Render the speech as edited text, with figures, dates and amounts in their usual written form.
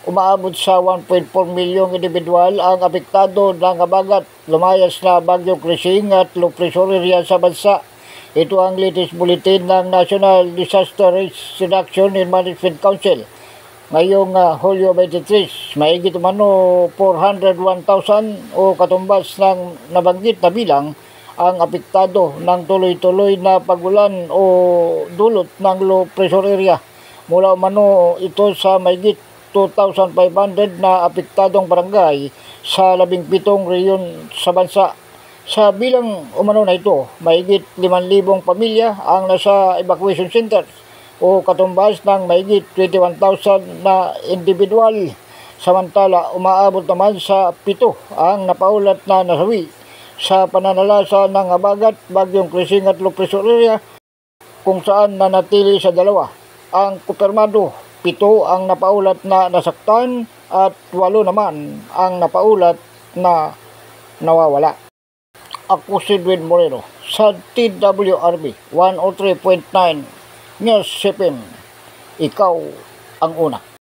Umaabot sa 1.4 milyong individual ang apektado ng habagat lumayas na Bagyong Krising at low pressure area sa bansa. Ito ang latest bulletin ng National Disaster Risk Reduction and Management Council. Ngayong Hulyo 23, mahigit umano 401,000 o katumbas ng nabanggit na bilang ang apektado ng tuloy-tuloy na pagulan o dulot ng low pressure area. Mula umano ito sa mahigit 2,500 na apektadong barangay sa 17 rehiyon sa bansa. Sa bilang umano na ito, mahigit 5,000 pamilya ang nasa evacuation centers o katumbas ng mahigit 21,000 na individual. Samantala, umaabot naman sa 7 ang napaulat na nasawi sa pananalasa ng habagat, Bagyong Krising at low pressure area, kung saan nanatili sa 2 ang kumpirmado, 7 ang napaulat na nasaktan at 8 naman ang napaulat na nawawala. Ako si Edwin Moreno sa TWRB 103.9 News 7. Ikaw ang una.